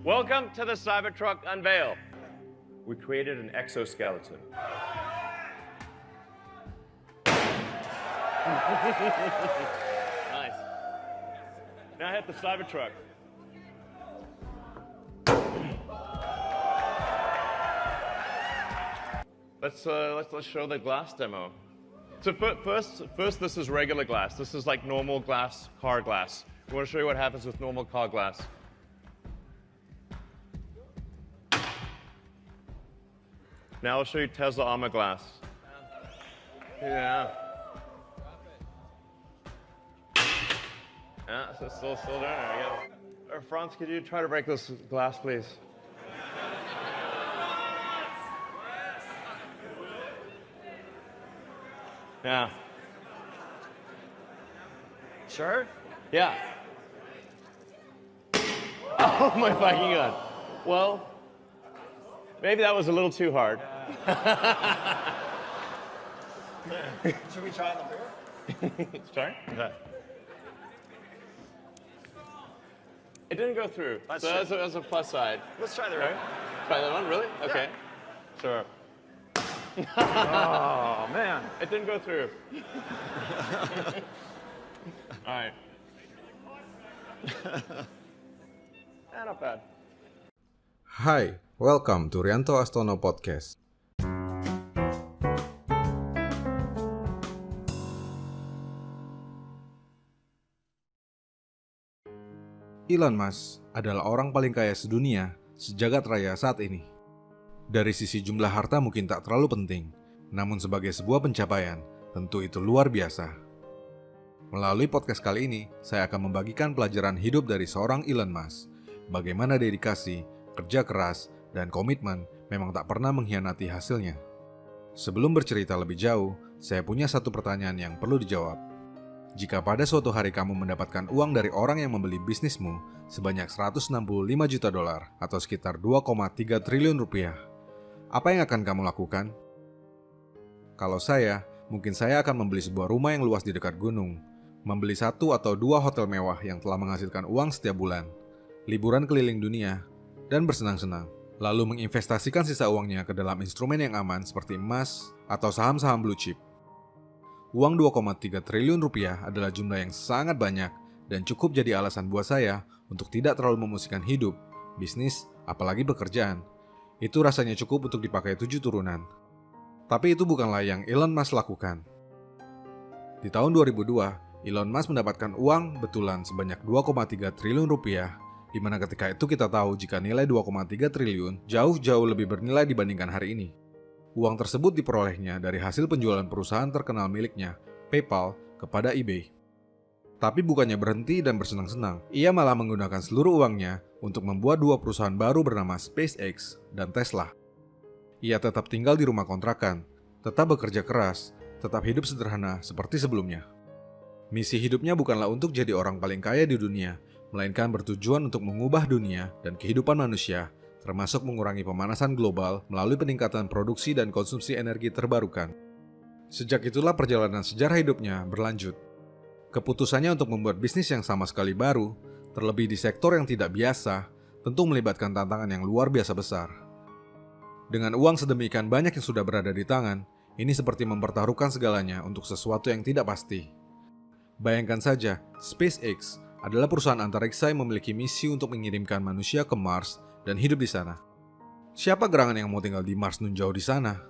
Welcome to the Cybertruck unveil. We created an exoskeleton. Nice. Now hit the Cybertruck. Let's show the glass demo. So first this is regular glass. This is like normal glass, car glass. We want to show you what happens with normal car glass. Now I'll show you Tesla Armor glass. Yeah. Yeah, so still doing it. Franz, could you try to break this glass, please? Yeah. Sure? Yeah. Oh my fucking God. Well, maybe that was a little too hard. Should we try on the board? Sorry? Okay. It didn't go through. So that's a plus side. Let's try the Right? Try that one, really? Okay. Sure. Oh, man. It didn't go through. All right. Not bad. Hi, welcome to Rianto Astono Podcast. Elon Musk adalah orang paling kaya sedunia sejagat raya saat ini. Dari sisi jumlah harta mungkin tak terlalu penting, namun sebagai sebuah pencapaian, tentu itu luar biasa. Melalui podcast kali ini, saya akan membagikan pelajaran hidup dari seorang Elon Musk. Bagaimana dedikasi, kerja keras, dan komitmen memang tak pernah mengkhianati hasilnya. Sebelum bercerita lebih jauh, saya punya satu pertanyaan yang perlu dijawab. Jika pada suatu hari kamu mendapatkan uang dari orang yang membeli bisnismu sebanyak $165 juta atau sekitar 2,3 triliun rupiah, apa yang akan kamu lakukan? Kalau saya, mungkin saya akan membeli sebuah rumah yang luas di dekat gunung, membeli 1 atau 2 hotel mewah yang telah menghasilkan uang setiap bulan, liburan keliling dunia, dan bersenang-senang, lalu menginvestasikan sisa uangnya ke dalam instrumen yang aman seperti emas atau saham-saham blue chip. Uang 2,3 triliun rupiah adalah jumlah yang sangat banyak dan cukup jadi alasan buat saya untuk tidak terlalu memusingkan hidup, bisnis, apalagi pekerjaan. Itu rasanya cukup untuk dipakai 7 turunan. Tapi itu bukanlah yang Elon Musk lakukan. Di tahun 2002, Elon Musk mendapatkan uang betulan sebanyak 2,3 triliun rupiah, di mana ketika itu kita tahu jika nilai 2,3 triliun jauh-jauh lebih bernilai dibandingkan hari ini. Uang tersebut diperolehnya dari hasil penjualan perusahaan terkenal miliknya, PayPal, kepada eBay. Tapi bukannya berhenti dan bersenang-senang, ia malah menggunakan seluruh uangnya untuk membuat 2 perusahaan baru bernama SpaceX dan Tesla. Ia tetap tinggal di rumah kontrakan, tetap bekerja keras, tetap hidup sederhana seperti sebelumnya. Misi hidupnya bukanlah untuk jadi orang paling kaya di dunia, melainkan bertujuan untuk mengubah dunia dan kehidupan manusia, termasuk mengurangi pemanasan global melalui peningkatan produksi dan konsumsi energi terbarukan. Sejak itulah perjalanan sejarah hidupnya berlanjut. Keputusannya untuk membuat bisnis yang sama sekali baru, terlebih di sektor yang tidak biasa, tentu melibatkan tantangan yang luar biasa besar. Dengan uang sedemikian banyak yang sudah berada di tangan, ini seperti mempertaruhkan segalanya untuk sesuatu yang tidak pasti. Bayangkan saja, SpaceX adalah perusahaan antariksa yang memiliki misi untuk mengirimkan manusia ke Mars dan hidup di sana. Siapa gerangan yang mau tinggal di Mars nun jauh di sana?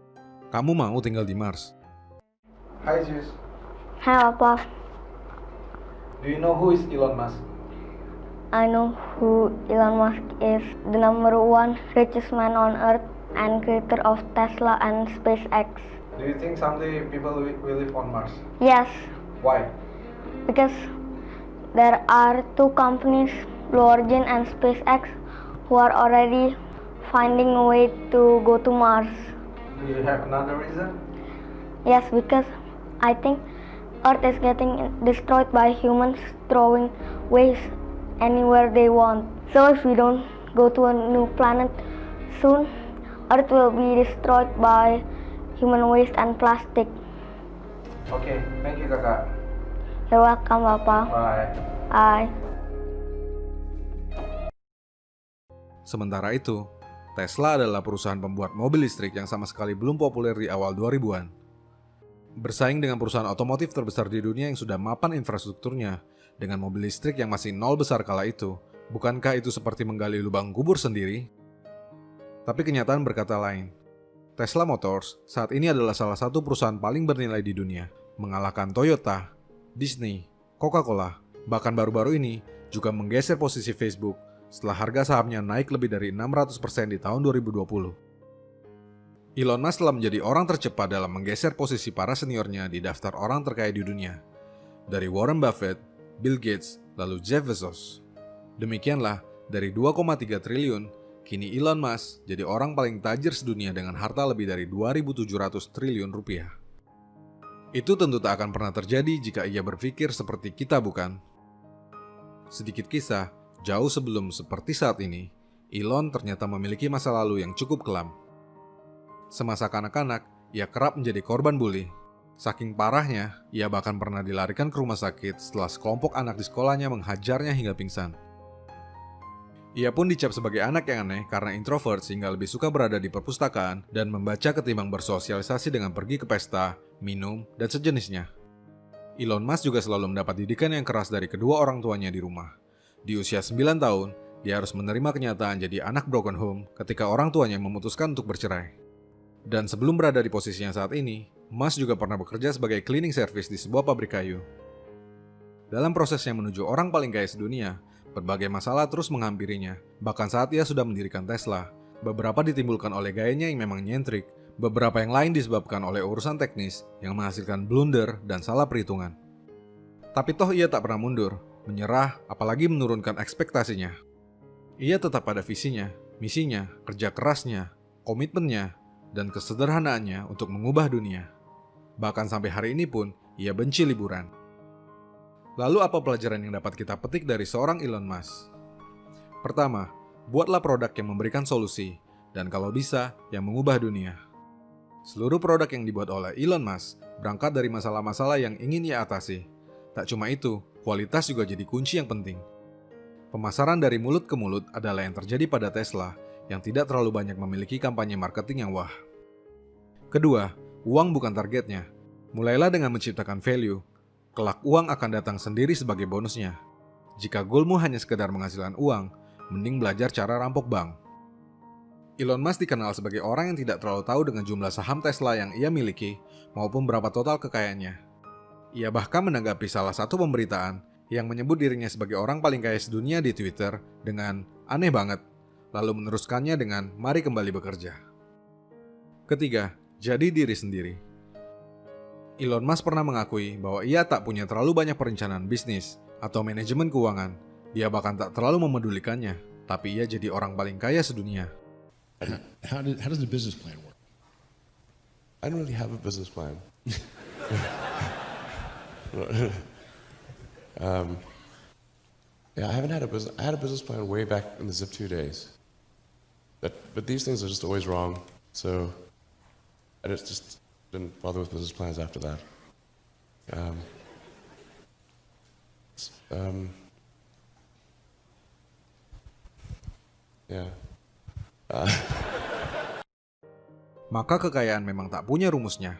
Kamu mau tinggal di Mars? Hi, Zeus. Hi, Papa. Do you know who is Elon Musk? I know who Elon Musk is, the number 1 richest man on Earth and creator of Tesla and SpaceX. Do you think someday people will live on Mars? Yes, Why? because there are 2 companies, Blue Origin and SpaceX, who are already finding a way to go to Mars. Do you have another reason? Yes, because I think Earth is getting destroyed by humans throwing waste anywhere they want. So if we don't go to a new planet soon, Earth will be destroyed by human waste and plastic. Okay, thank you, Kakak. You're welcome, Papa. Bye. Bye. Sementara itu, Tesla adalah perusahaan pembuat mobil listrik yang sama sekali belum populer di awal 2000-an. Bersaing dengan perusahaan otomotif terbesar di dunia yang sudah mapan infrastrukturnya, dengan mobil listrik yang masih nol besar kala itu, bukankah itu seperti menggali lubang kubur sendiri? Tapi kenyataan berkata lain. Tesla Motors saat ini adalah salah satu perusahaan paling bernilai di dunia, mengalahkan Toyota, Disney, Coca-Cola, bahkan baru-baru ini juga menggeser posisi Facebook setelah harga sahamnya naik lebih dari 600% di tahun 2020. Elon Musk telah menjadi orang tercepat dalam menggeser posisi para seniornya di daftar orang terkaya di dunia. Dari Warren Buffett, Bill Gates, lalu Jeff Bezos. Demikianlah, dari 2,3 triliun, kini Elon Musk jadi orang paling tajir sedunia dengan harta lebih dari 2.700 triliun rupiah. Itu tentu tak akan pernah terjadi jika ia berpikir seperti kita, bukan? Sedikit kisah, jauh sebelum seperti saat ini, Elon ternyata memiliki masa lalu yang cukup kelam. Semasa kanak-kanak, ia kerap menjadi korban bully. Saking parahnya, ia bahkan pernah dilarikan ke rumah sakit setelah sekelompok anak di sekolahnya menghajarnya hingga pingsan. Ia pun dicap sebagai anak yang aneh karena introvert sehingga lebih suka berada di perpustakaan dan membaca ketimbang bersosialisasi dengan pergi ke pesta, minum, dan sejenisnya. Elon Musk juga selalu mendapat didikan yang keras dari kedua orang tuanya di rumah. Di usia 9 tahun, dia harus menerima kenyataan jadi anak broken home ketika orang tuanya memutuskan untuk bercerai. Dan sebelum berada di posisinya saat ini, Musk juga pernah bekerja sebagai cleaning service di sebuah pabrik kayu. Dalam prosesnya menuju orang paling kaya sedunia, berbagai masalah terus menghampirinya. Bahkan saat ia sudah mendirikan Tesla, beberapa ditimbulkan oleh gayanya yang memang nyentrik, beberapa yang lain disebabkan oleh urusan teknis yang menghasilkan blunder dan salah perhitungan. Tapi toh ia tak pernah mundur, menyerah, apalagi menurunkan ekspektasinya. Ia tetap pada visinya, misinya, kerja kerasnya, komitmennya, dan kesederhanaannya untuk mengubah dunia. Bahkan sampai hari ini pun, ia benci liburan. Lalu apa pelajaran yang dapat kita petik dari seorang Elon Musk? Pertama, buatlah produk yang memberikan solusi, dan kalau bisa, yang mengubah dunia. Seluruh produk yang dibuat oleh Elon Musk berangkat dari masalah-masalah yang ingin ia atasi. Tak cuma itu, kualitas juga jadi kunci yang penting. Pemasaran dari mulut ke mulut adalah yang terjadi pada Tesla, yang tidak terlalu banyak memiliki kampanye marketing yang wah. Kedua, uang bukan targetnya. Mulailah dengan menciptakan value. Kelak uang akan datang sendiri sebagai bonusnya. Jika goalmu hanya sekedar menghasilkan uang, mending belajar cara rampok bank. Elon Musk dikenal sebagai orang yang tidak terlalu tahu dengan jumlah saham Tesla yang ia miliki maupun berapa total kekayaannya. Ia bahkan menanggapi salah satu pemberitaan yang menyebut dirinya sebagai orang paling kaya sedunia di Twitter dengan aneh banget, lalu meneruskannya dengan mari kembali bekerja. Ketiga, jadi diri sendiri. Elon Musk pernah mengakui bahwa ia tak punya terlalu banyak perencanaan bisnis atau manajemen keuangan. Dia bahkan tak terlalu memedulikannya, tapi ia jadi orang paling kaya sedunia. How does the business plan work? I don't really have a business plan. Yeah, I haven't had a business. I had a business plan way back in the Zip2 days. But these things are just always wrong. So I just didn't bother with business plans after that. Yeah. Maka kekayaan memang tak punya rumusnya.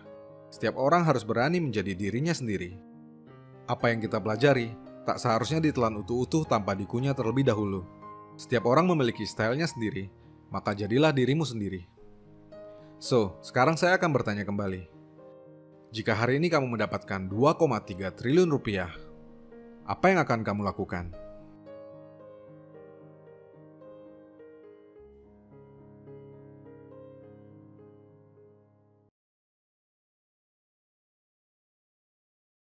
Setiap orang harus berani menjadi dirinya sendiri. Apa yang kita pelajari tak seharusnya ditelan utuh-utuh tanpa dikunyah terlebih dahulu. Setiap orang memiliki stylenya sendiri, maka jadilah dirimu sendiri. So, sekarang saya akan bertanya kembali. Jika hari ini kamu mendapatkan 2,3 triliun rupiah, apa yang akan kamu lakukan?